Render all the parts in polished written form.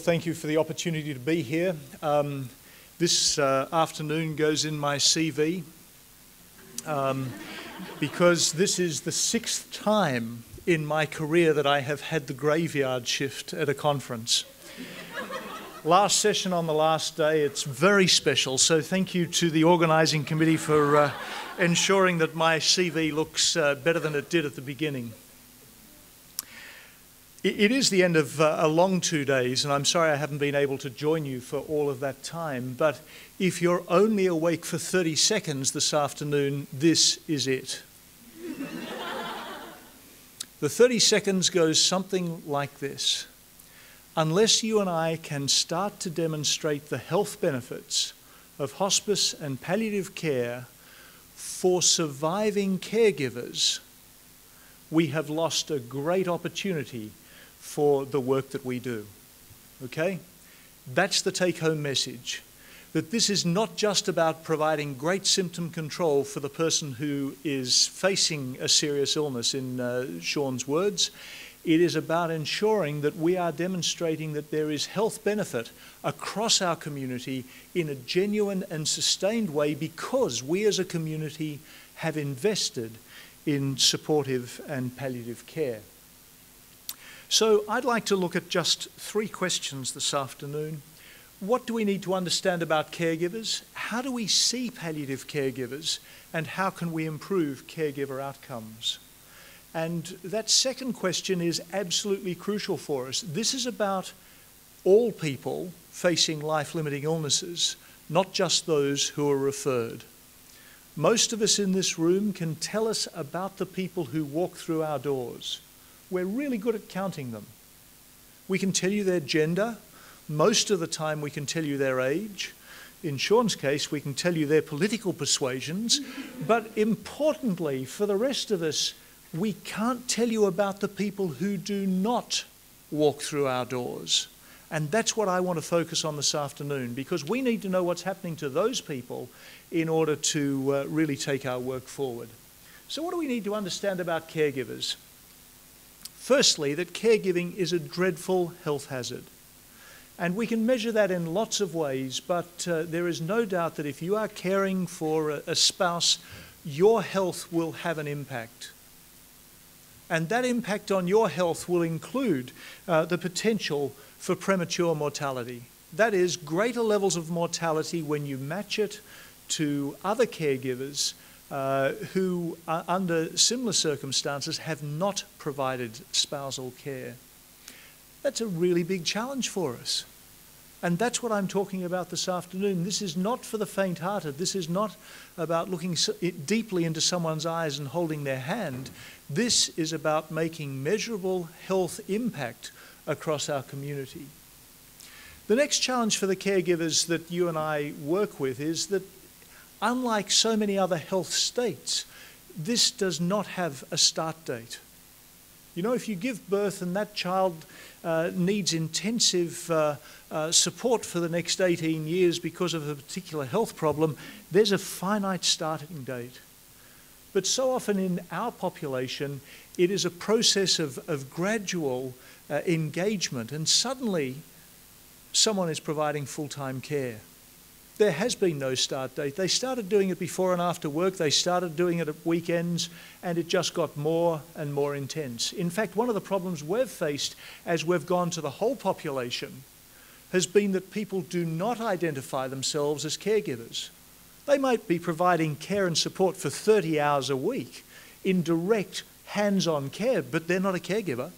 Thank you for the opportunity to be here. This afternoon goes in my CV because this is the 6th time in my career that I have had the graveyard shift at a conference. Last session on the last day, it's very special, so thank you to the organising committee for ensuring that my CV looks better than it did at the beginning. It is the end of a long 2 days, and I'm sorry I haven't been able to join you for all of that time, but if you're only awake for 30 seconds this afternoon, this is it. The 30 seconds goes something like this. Unless you and I can start to demonstrate the health benefits of hospice and palliative care for surviving caregivers, we have lost a great opportunity for the work that we do, okay? That's the take-home message, that this is not just about providing great symptom control for the person who is facing a serious illness, in Sean's words. It is about ensuring that we are demonstrating that there is health benefit across our community in a genuine and sustained way because we as a community have invested in supportive and palliative care. So I'd like to look at just 3 questions this afternoon. What do we need to understand about caregivers? How do we see palliative caregivers? And how can we improve caregiver outcomes? And that second question is absolutely crucial for us. This is about all people facing life-limiting illnesses, not just those who are referred. Most of us in this room can tell us about the people who walk through our doors. We're really good at counting them. We can tell you their gender. Most of the time we can tell you their age. In Sean's case, we can tell you their political persuasions. But importantly, for the rest of us, we can't tell you about the people who do not walk through our doors. And that's what I want to focus on this afternoon, because we need to know what's happening to those people in order to really take our work forward. So what do we need to understand about caregivers? Firstly, that caregiving is a dreadful health hazard. And we can measure that in lots of ways, but there is no doubt that if you are caring for a spouse, your health will have an impact. And that impact on your health will include the potential for premature mortality. That is, greater levels of mortality when you match it to other caregivers who, under similar circumstances, have not provided spousal care. That's a really big challenge for us. And that's what I'm talking about this afternoon. This is not for the faint-hearted. This is not about looking deeply into someone's eyes and holding their hand. This is about making measurable health impact across our community. The next challenge for the caregivers that you and I work with is that, unlike so many other health states, this does not have a start date. You know, if you give birth and that child needs intensive support for the next 18 years because of a particular health problem, there's a finite starting date. But so often in our population, it is a process of gradual engagement, and suddenly someone is providing full-time care. There has been no start date. They started doing it before and after work. They started doing it at weekends, and it just got more and more intense. In fact, one of the problems we've faced as we've gone to the whole population has been that people do not identify themselves as caregivers. They might be providing care and support for 30 hours a week in direct, hands-on care, but they're not a caregiver.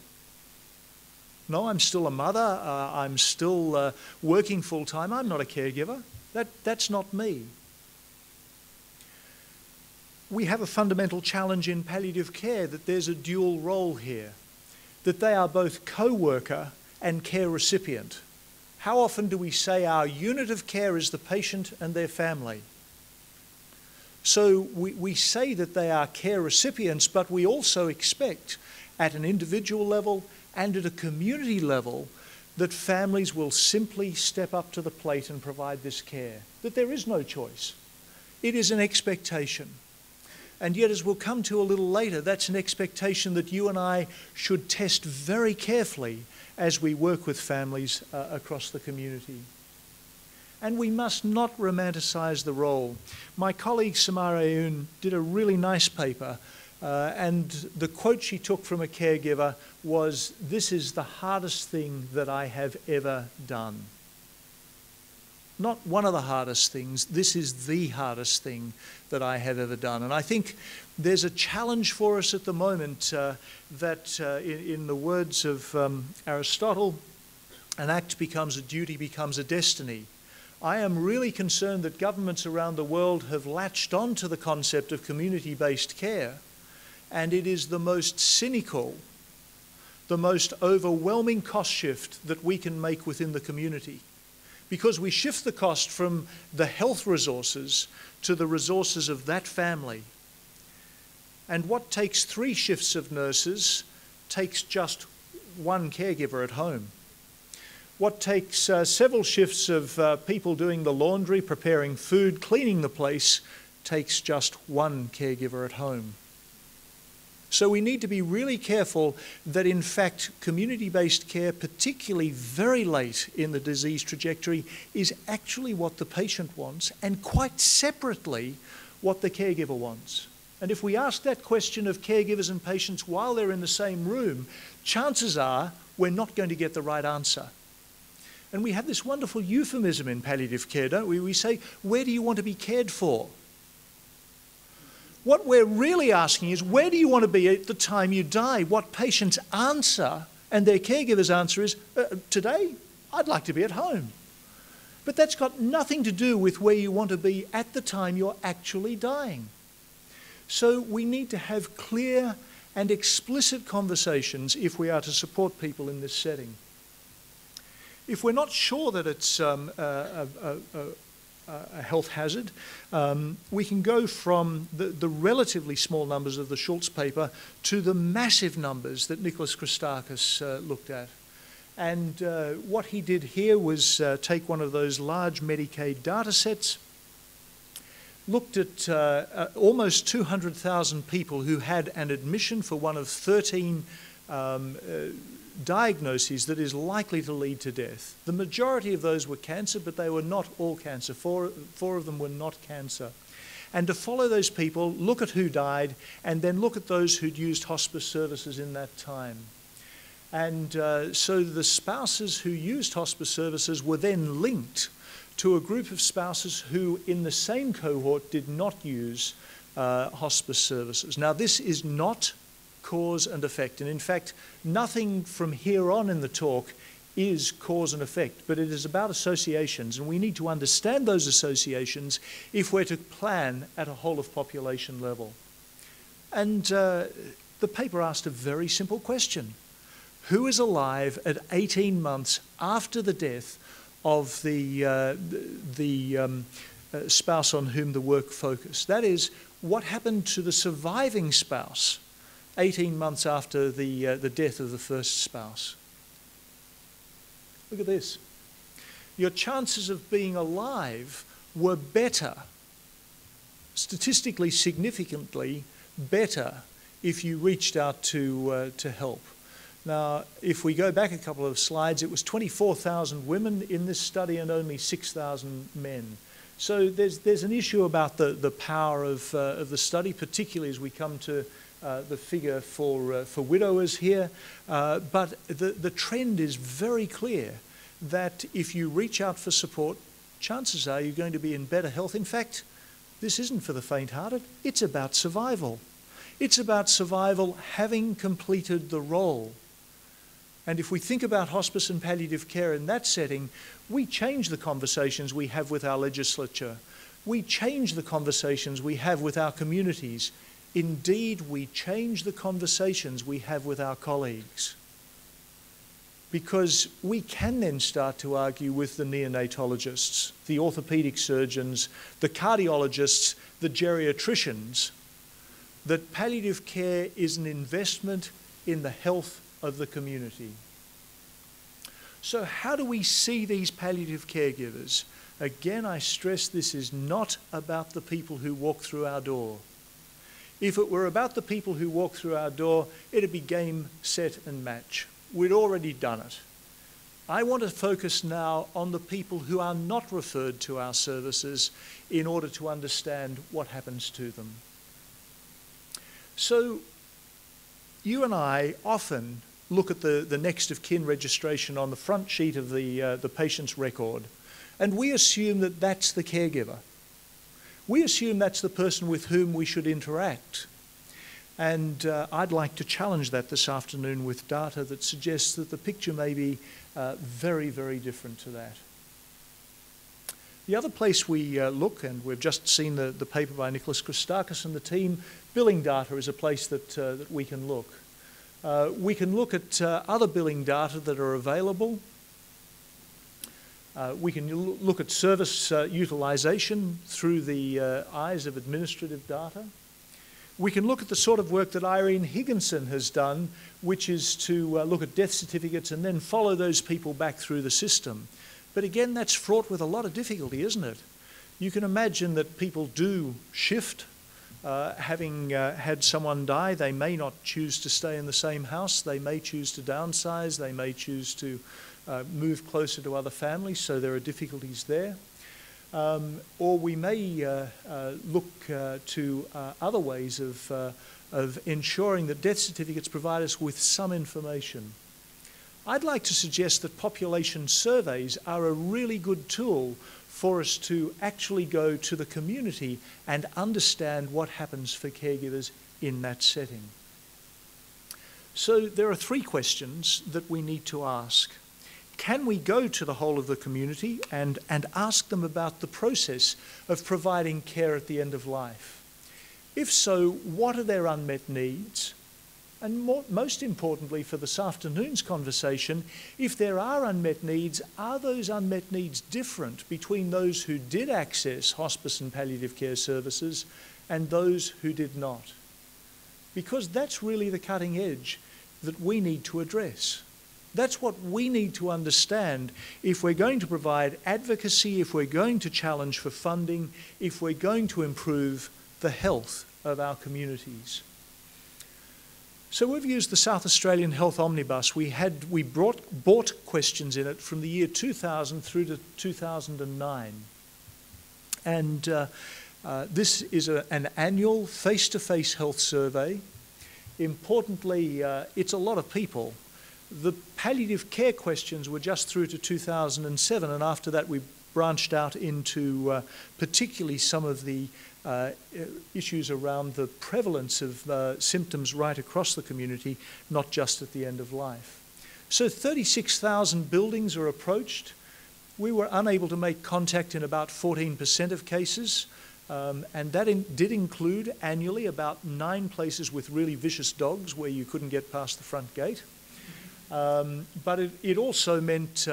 No, I'm still a mother. I'm still working full-time. I'm not a caregiver. That's not me. We have a fundamental challenge in palliative care, that there's a dual role here, that they are both co-worker and care recipient. How often do we say our unit of care is the patient and their family? So we say that they are care recipients, but we also expect at an individual level and at a community level that families will simply step up to the plate and provide this care, that there is no choice. It is an expectation. And yet, as we'll come to a little later, that's an expectation that you and I should test very carefully as we work with families across the community. And we must not romanticize the role. My colleague Samara Aoun did a really nice paper, and the quote she took from a caregiver was, "This is the hardest thing that I have ever done." Not one of the hardest things, this is the hardest thing that I have ever done. And I think there's a challenge for us at the moment that, in the words of Aristotle, an act becomes a duty, becomes a destiny. I am really concerned that governments around the world have latched on to the concept of community-based care, and it is the most cynical, the most overwhelming cost shift that we can make within the community. Because we shift the cost from the health resources to the resources of that family. And what takes 3 shifts of nurses takes just 1 caregiver at home. What takes several shifts of people doing the laundry, preparing food, cleaning the place, takes just 1 caregiver at home. So we need to be really careful that, in fact, community-based care, particularly very late in the disease trajectory, is actually what the patient wants, and quite separately what the caregiver wants. And if we ask that question of caregivers and patients while they're in the same room, chances are we're not going to get the right answer. And we have this wonderful euphemism in palliative care, don't we? We say, where do you want to be cared for? What we're really asking is, where do you want to be at the time you die? What patients answer, and their caregiver's answer is, today, I'd like to be at home. But that's got nothing to do with where you want to be at the time you're actually dying. So we need to have clear and explicit conversations if we are to support people in this setting. If we're not sure that it's a health hazard, we can go from the relatively small numbers of the Schultz paper to the massive numbers that Nicholas Christakis looked at. And what he did here was take one of those large Medicaid data sets, looked at almost 200,000 people who had an admission for one of 13 diagnoses that is likely to lead to death. The majority of those were cancer, but they were not all cancer. Four of them were not cancer. And to follow those people, look at who died, and then look at those who'd used hospice services in that time. And so the spouses who used hospice services were then linked to a group of spouses who, in the same cohort, did not use hospice services. Now, this is not cause and effect. And in fact, nothing from here on in the talk is cause and effect, but it is about associations, and we need to understand those associations if we're to plan at a whole of population level. And the paper asked a very simple question. Who is alive at 18 months after the death of the spouse on whom the work focused? That is, what happened to the surviving spouse 18 months after the death of the first spouse? Look at this. Your chances of being alive were better, statistically significantly better, if you reached out to help. Now, if we go back a couple of slides, it was 24,000 women in this study and only 6,000 men. So there's an issue about the power of the study, particularly as we come to the figure for widowers here. But the trend is very clear that if you reach out for support, chances are you're going to be in better health. In fact, this isn't for the faint-hearted. It's about survival. It's about survival having completed the role. And if we think about hospice and palliative care in that setting, we change the conversations we have with our legislature. We change the conversations we have with our communities. Indeed, we change the conversations we have with our colleagues. Because we can then start to argue with the neonatologists, the orthopedic surgeons, the cardiologists, the geriatricians, that palliative care is an investment in the health of the community. So how do we see these palliative caregivers? Again, I stress this is not about the people who walk through our door. If it were about the people who walk through our door, it'd be game, set, and match. We'd already done it. I want to focus now on the people who are not referred to our services in order to understand what happens to them. So you and I often look at the next of kin registration on the front sheet of the patient's record, and we assume that that's the caregiver. We assume that's the person with whom we should interact. And I'd like to challenge that this afternoon with data that suggests that the picture may be very, very different to that. The other place we look, and we've just seen the paper by Nicholas Christakis and the team, billing data is a place that we can look. We can look at other billing data that are available. We can look at service utilisation through the eyes of administrative data. We can look at the sort of work that Irene Higginson has done, which is to look at death certificates and then follow those people back through the system. But again, that's fraught with a lot of difficulty, isn't it? You can imagine that people do shift. Having had someone die, they may not choose to stay in the same house. They may choose to downsize. They may choose to move closer to other families, so there are difficulties there. Or we may look to other ways of ensuring that death certificates provide us with some information. I'd like to suggest that population surveys are a really good tool for us to actually go to the community and understand what happens for caregivers in that setting. So there are three questions that we need to ask. Can we go to the whole of the community and ask them about the process of providing care at the end of life? If so, what are their unmet needs? And most importantly for this afternoon's conversation, if there are unmet needs, are those unmet needs different between those who did access hospice and palliative care services and those who did not? Because that's really the cutting edge that we need to address. That's what we need to understand if we're going to provide advocacy, if we're going to challenge for funding, if we're going to improve the health of our communities. So we've used the South Australian Health Omnibus. We brought questions in it from the year 2000 through to 2009. And this is an annual face-to-face health survey. Importantly, it's a lot of people. The palliative care questions were just through to 2007, and after that we branched out into particularly some of the issues around the prevalence of symptoms right across the community, not just at the end of life. So 36,000 buildings are approached. We were unable to make contact in about 14% of cases, and that did include annually about 9 places with really vicious dogs where you couldn't get past the front gate. But it also meant,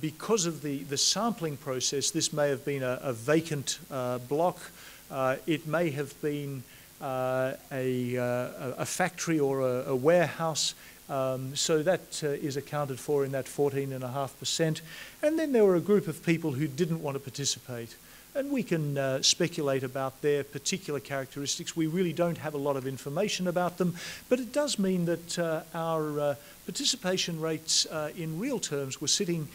because of the sampling process, this may have been a vacant block. It may have been a factory or a warehouse. So that is accounted for in that 14.5%. And then there were a group of people who didn't want to participate. And we can speculate about their particular characteristics. We really don't have a lot of information about them, but it does mean that our participation rates in real terms were sitting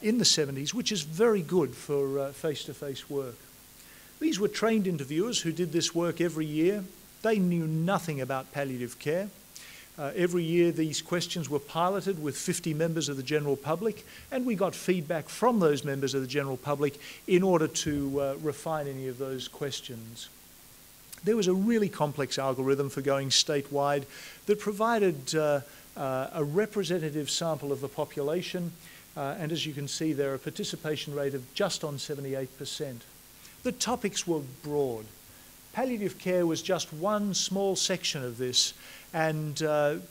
in the 70s, which is very good for face-to-face work. These were trained interviewers who did this work every year. They knew nothing about palliative care. Every year these questions were piloted with 50 members of the general public, and we got feedback from those members of the general public in order to refine any of those questions. There was a really complex algorithm for going statewide that provided a representative sample of the population, and as you can see there, a participation rate of just on 78%. The topics were broad. Palliative care was just one small section of this, and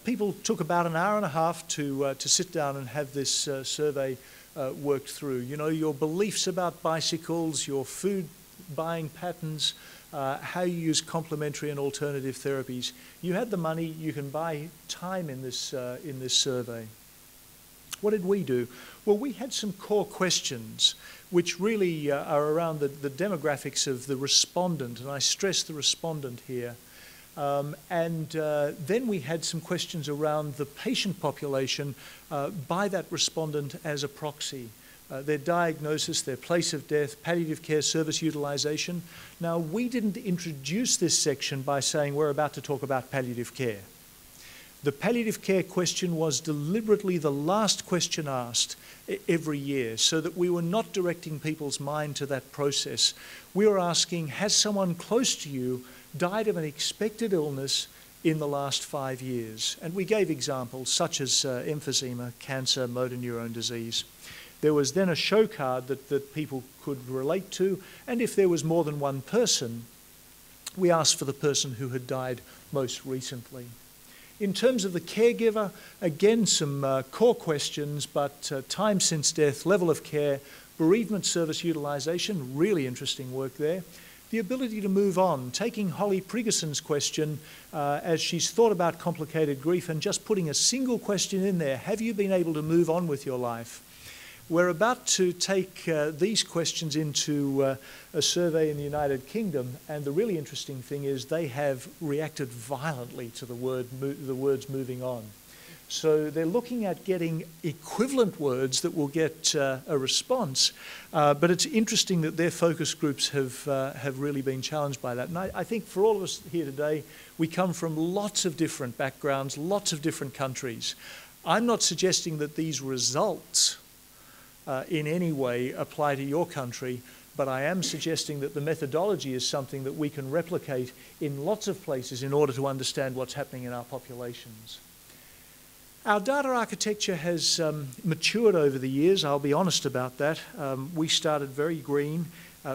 people took about an hour and a half to sit down and have this survey worked through. You know, your beliefs about bicycles, your food buying patterns, how you use complementary and alternative therapies. You had the money, you can buy time in this survey. What did we do? Well, we had some core questions which really are around the demographics of the respondent, and I stress the respondent here. Then we had some questions around the patient population by that respondent as a proxy. Their diagnosis, their place of death, palliative care service utilisation. Now, we didn't introduce this section by saying we're about to talk about palliative care. The palliative care question was deliberately the last question asked every year so that we were not directing people's mind to that process. We were asking, has someone close to you died of an expected illness in the last 5 years? And we gave examples such as emphysema, cancer, motor neurone disease. There was then a show card that people could relate to, and if there was more than one person, we asked for the person who had died most recently. In terms of the caregiver, again, some core questions, but time since death, level of care, bereavement service utilisation, really interesting work there. The ability to move on, taking Holly Prigerson's question as she's thought about complicated grief and just putting a single question in there, have you been able to move on with your life? We're about to take these questions into a survey in the United Kingdom, and the really interesting thing is they have reacted violently to the words moving on. So they're looking at getting equivalent words that will get a response, but it's interesting that their focus groups have really been challenged by that. And I think for all of us here today, we come from lots of different backgrounds, lots of different countries. I'm not suggesting that these results in any way apply to your country, but I am suggesting that the methodology is something that we can replicate in lots of places in order to understand what's happening in our populations. Our data architecture has matured over the years, I'll be honest about that. We started very green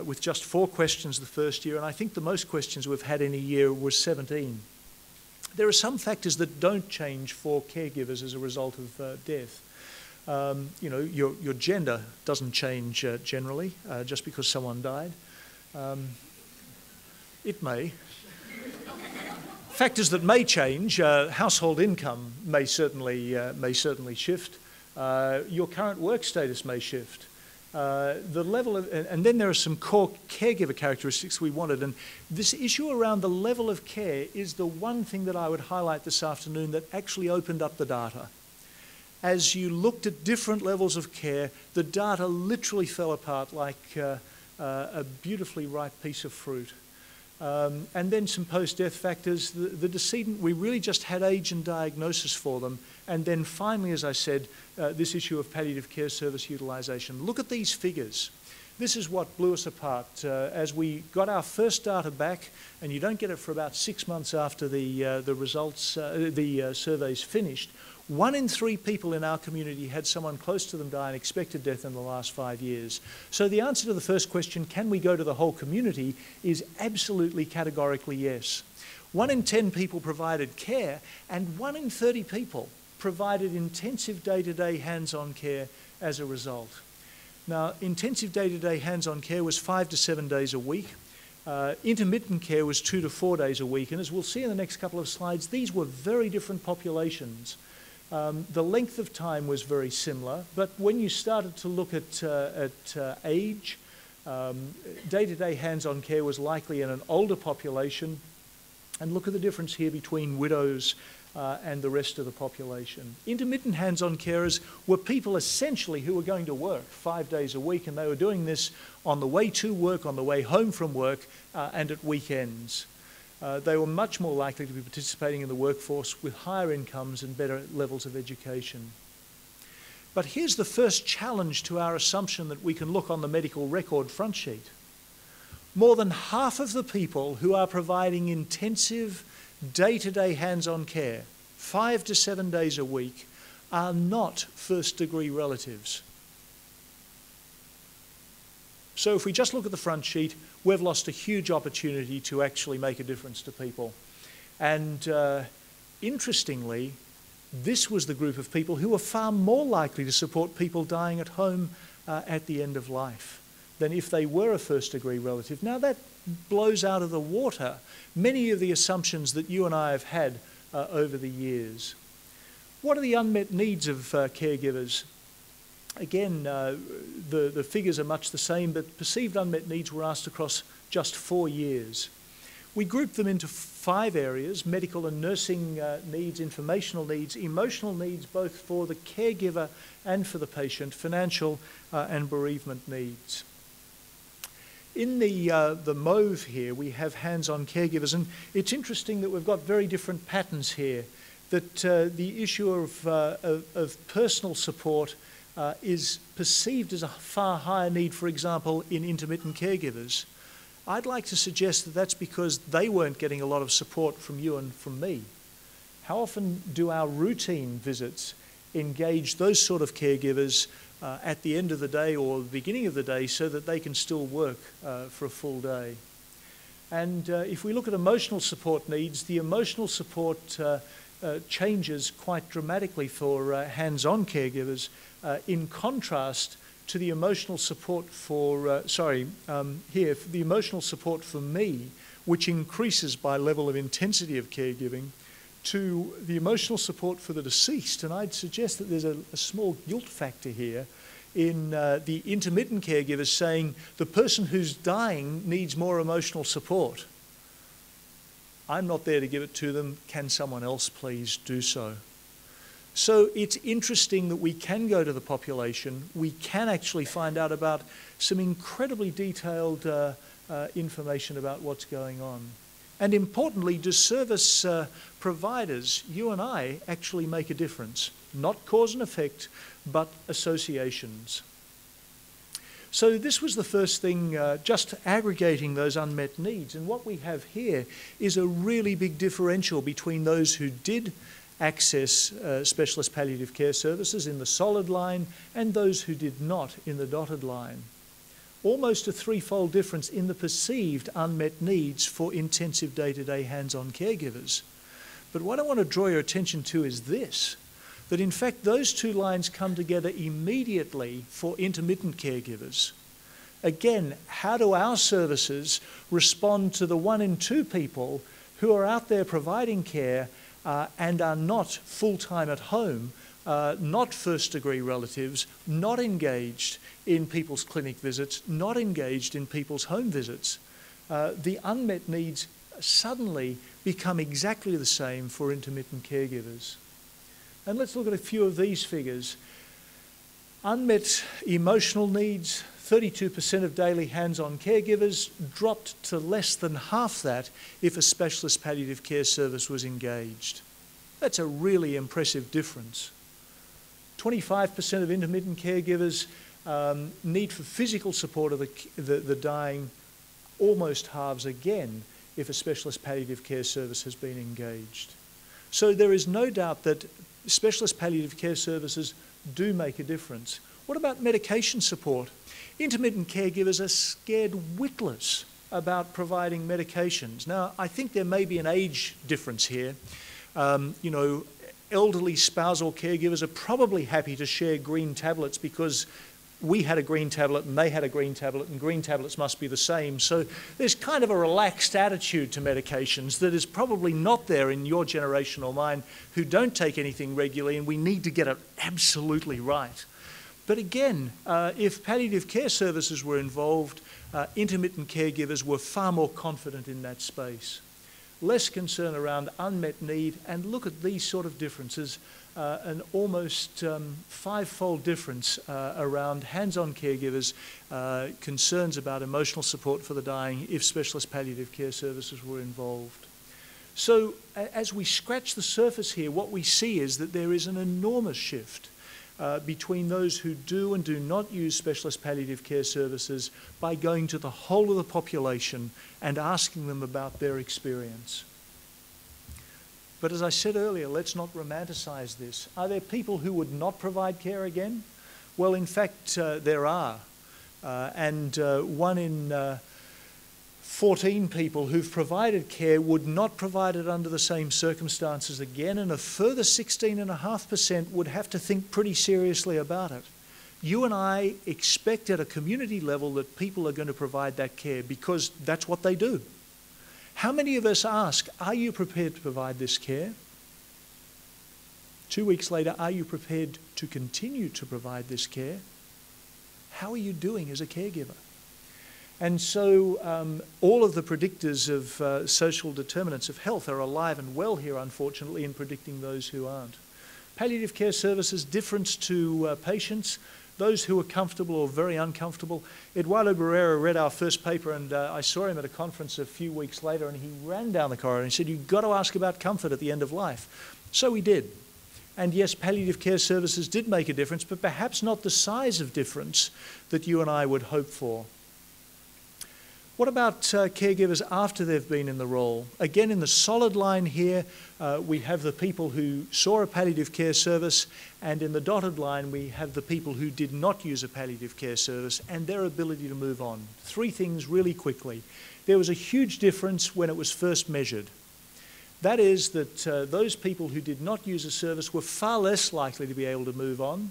with just 4 questions the first year, and I think the most questions we've had in a year was 17. There are some factors that don't change for caregivers as a result of death. You know, your gender doesn't change generally just because someone died. It may. Factors that may change, household income may certainly shift. Your current work status may shift. The level of, and then there are some core caregiver characteristics we wanted, and this issue around the level of care is the one thing that I would highlight this afternoon that actually opened up the data. As you looked at different levels of care, the data literally fell apart like a beautifully ripe piece of fruit. And then some post-death factors. The decedent, we really just had age and diagnosis for them. And then finally, as I said, this issue of palliative care service utilisation. Look at these figures. This is what blew us apart. As we got our first data back, and you don't get it for about 6 months after the results, the survey's finished, 1 in 3 people in our community had someone close to them die an expected death in the last 5 years. So the answer to the first question, can we go to the whole community, is absolutely categorically yes. 1 in 10 people provided care, and 1 in 30 people provided intensive day-to-day hands-on care as a result. Now, intensive day-to-day hands-on care was 5 to 7 days a week. Intermittent care was 2 to 4 days a week. And as we'll see in the next couple of slides, these were very different populations. The length of time was very similar, but when you started to look at age, day-to-day hands-on care was likely in an older population. And look at the difference here between widows and the rest of the population. Intermittent hands-on carers were people essentially who were going to work 5 days a week, and they were doing this on the way to work, on the way home from work, and at weekends. They were much more likely to be participating in the workforce with higher incomes and better levels of education. But here's the first challenge to our assumption that we can look on the medical record front sheet. More than half of the people who are providing intensive day-to-day hands-on care, 5 to 7 days a week, are not first-degree relatives. So if we just look at the front sheet, we've lost a huge opportunity to actually make a difference to people. And interestingly, this was the group of people who were far more likely to support people dying at home at the end of life than if they were a first-degree relative. Now that blows out of the water many of the assumptions that you and I have had over the years. What are the unmet needs of caregivers? Again, the figures are much the same, but perceived unmet needs were asked across just 4 years. We group them into 5 areas: medical and nursing needs, informational needs, emotional needs, both for the caregiver and for the patient, financial and bereavement needs. In the mauve here, we have hands-on caregivers, and it's interesting that we've got very different patterns here, that the issue of personal support is perceived as a far higher need, for example, in intermittent caregivers. I'd like to suggest that that's because they weren't getting a lot of support from you and from me. How often do our routine visits engage those sort of caregivers at the end of the day or the beginning of the day so that they can still work for a full day? And if we look at emotional support needs, the emotional support changes quite dramatically for hands-on caregivers in contrast to the emotional support for, the emotional support for me, which increases by level of intensity of caregiving, to the emotional support for the deceased. And I'd suggest that there's a small guilt factor here in the intermittent caregivers saying the person who's dying needs more emotional support. I'm not there to give it to them. Can someone else please do so? So it's interesting that we can go to the population. We can actually find out about some incredibly detailed information about what's going on. And importantly, do service providers, you and I, actually make a difference? Not cause and effect, but associations. So this was the first thing, just aggregating those unmet needs. And what we have here is a really big differential between those who did access specialist palliative care services in the solid line and those who did not in the dotted line. Almost a threefold difference in the perceived unmet needs for intensive day-to-day hands-on caregivers. But what I want to draw your attention to is this, that in fact those two lines come together immediately for intermittent caregivers. Again, how do our services respond to the 1 in 2 people who are out there providing care and are not full-time at home, not first-degree relatives, not engaged in people's clinic visits, not engaged in people's home visits? The unmet needs suddenly become exactly the same for intermittent caregivers. And let's look at a few of these figures. Unmet emotional needs, 32% of daily hands-on caregivers, dropped to less than half that if a specialist palliative care service was engaged. That's a really impressive difference. 25% of intermittent caregivers need for physical support of the dying almost halves again if a specialist palliative care service has been engaged. So there is no doubt that specialist palliative care services do make a difference. What about medication support? Intermittent caregivers are scared witless about providing medications. Now, I think there may be an age difference here. Elderly spousal caregivers are probably happy to share green tablets because we had a green tablet and they had a green tablet and green tablets must be the same. So there's kind of a relaxed attitude to medications that is probably not there in your generation or mine who don't take anything regularly, and we need to get it absolutely right. But again, if palliative care services were involved, intermittent caregivers were far more confident in that space. Less concern around unmet need, and look at these sort of differences, an almost 5-fold difference around hands-on caregivers, concerns about emotional support for the dying if specialist palliative care services were involved. So as we scratch the surface here, what we see is that there is an enormous shift between those who do and do not use specialist palliative care services by going to the whole of the population and asking them about their experience. But as I said earlier, let's not romanticize this. Are there people who would not provide care again? Well, in fact, there are. 1 in 14 people who've provided care would not provide it under the same circumstances again, and a further 16.5% would have to think pretty seriously about it. You and I expect at a community level that people are going to provide that care because that's what they do. How many of us ask, are you prepared to provide this care? 2 weeks later, are you prepared to continue to provide this care? How are you doing as a caregiver? And so all of the predictors of social determinants of health are alive and well here, unfortunately, in predicting those who aren't. Palliative care services, difference to patients, those who are comfortable or very uncomfortable. Eduardo Barrera read our first paper, and I saw him at a conference a few weeks later, and he ran down the corridor and he said, "You've got to ask about comfort at the end of life." So we did. And yes, palliative care services did make a difference, but perhaps not the size of difference that you and I would hope for. What about caregivers after they've been in the role? Again, in the solid line here, we have the people who saw a palliative care service, and in the dotted line, we have the people who did not use a palliative care service and their ability to move on. Three things really quickly. There was a huge difference when it was first measured. That is that those people who did not use a service were far less likely to be able to move on,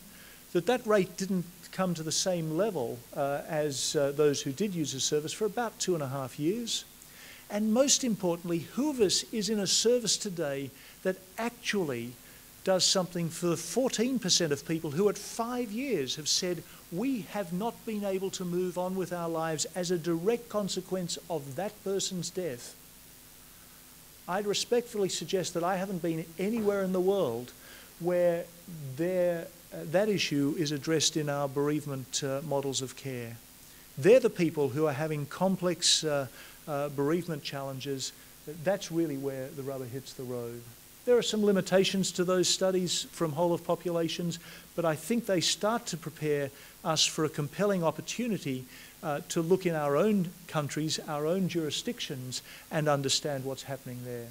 that rate didn't come to the same level as those who did use a service for about 2.5 years. And most importantly, who of us is in a service today that actually does something for the 14% of people who at 5 years have said, we have not been able to move on with our lives as a direct consequence of that person's death? I'd respectfully suggest that I haven't been anywhere in the world where that issue is addressed in our bereavement models of care. They're the people who are having complex bereavement challenges. That's really where the rubber hits the road. There are some limitations to those studies from whole of populations, but I think they start to prepare us for a compelling opportunity to look in our own countries, our own jurisdictions, and understand what's happening there.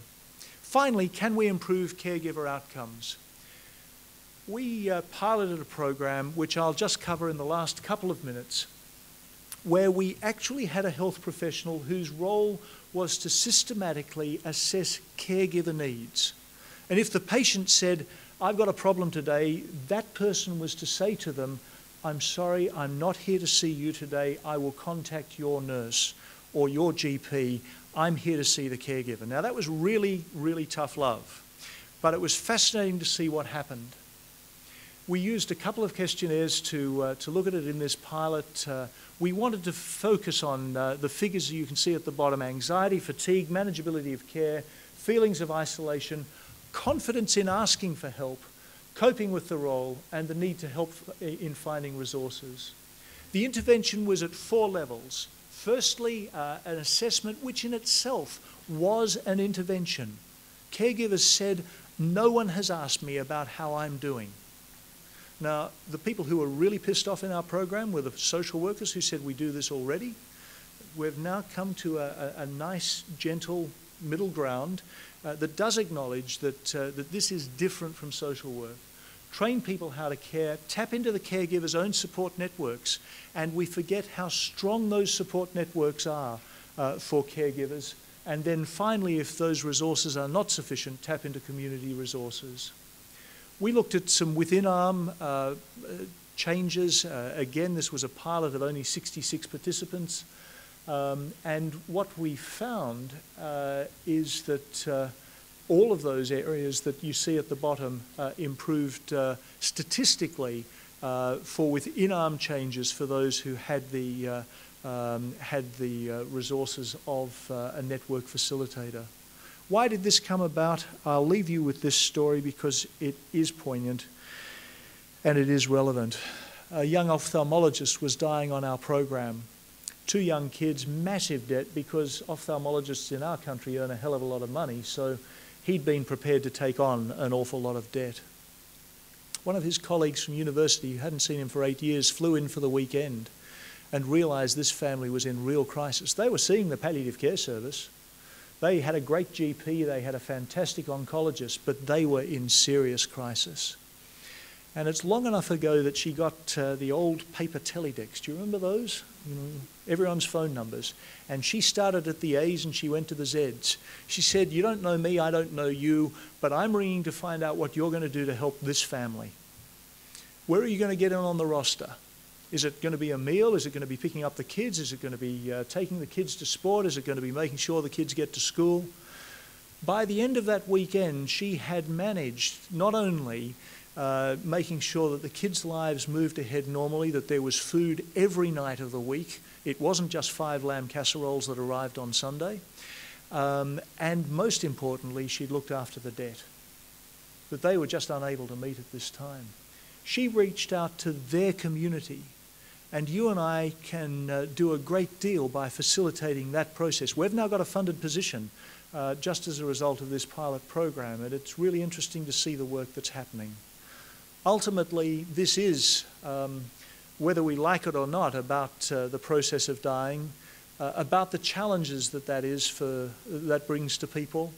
Finally, can we improve caregiver outcomes? We piloted a program, which I'll just cover in the last couple of minutes, where we actually had a health professional whose role was to systematically assess caregiver needs. And if the patient said, "I've got a problem today," that person was to say to them, "I'm sorry, I'm not here to see you today. I will contact your nurse or your GP. I'm here to see the caregiver." Now, that was really, really tough love, but it was fascinating to see what happened. We used a couple of questionnaires to look at it in this pilot. We wanted to focus on the figures you can see at the bottom: anxiety, fatigue, manageability of care, feelings of isolation, confidence in asking for help, coping with the role, and the need to help in finding resources. The intervention was at 4 levels. Firstly, an assessment which in itself was an intervention. Caregivers said, "No one has asked me about how I'm doing." Now, the people who were really pissed off in our program were the social workers who said, "We do this already." We've now come to a nice, gentle middle ground that does acknowledge that this is different from social work. Train people how to care, tap into the caregiver's own support networks, and we forget how strong those support networks are for caregivers. And then finally, if those resources are not sufficient, tap into community resources. We looked at some within-arm changes. Again, this was a pilot of only 66 participants. And what we found is that all of those areas that you see at the bottom improved statistically for within-arm changes for those who had the resources of a network facilitator. Why did this come about? I'll leave you with this story because it is poignant and it is relevant. A young ophthalmologist was dying on our program. 2 young kids, massive debt, because ophthalmologists in our country earn a hell of a lot of money, so he'd been prepared to take on an awful lot of debt. One of his colleagues from university, who hadn't seen him for 8 years, flew in for the weekend and realised this family was in real crisis. They were seeing the palliative care service. They had a great GP, they had a fantastic oncologist, but they were in serious crisis. And it's long enough ago that she got the old paper teledecks. Do you remember those? You know, everyone's phone numbers. And she started at the A's and she went to the Z's. She said, "You don't know me, I don't know you, but I'm ringing to find out what you're going to do to help this family. Where are you going to get in on the roster? Is it going to be a meal? Is it going to be picking up the kids? Is it going to be taking the kids to sport? Is it going to be making sure the kids get to school?" By the end of that weekend, she had managed not only making sure that the kids' lives moved ahead normally, that there was food every night of the week. It wasn't just 5 lamb casseroles that arrived on Sunday. And most importantly, she looked after the debt that they were just unable to meet at this time. She reached out to their community, and you and I can do a great deal by facilitating that process. We've now got a funded position just as a result of this pilot program, and it's really interesting to see the work that's happening. Ultimately, this is, whether we like it or not, about the process of dying, about the challenges that brings to people,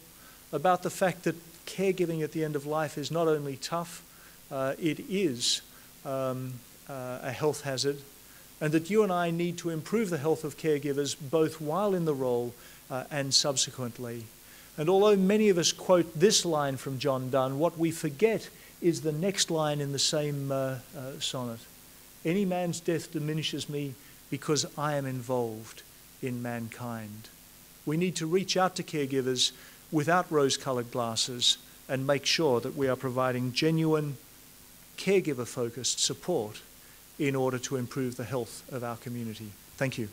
about the fact that caregiving at the end of life is not only tough, it is a health hazard, and that you and I need to improve the health of caregivers both while in the role and subsequently. And although many of us quote this line from John Donne, what we forget is the next line in the same sonnet. Any man's death diminishes me because I am involved in mankind. We need to reach out to caregivers without rose-coloured glasses and make sure that we are providing genuine caregiver-focused support in order to improve the health of our community. Thank you.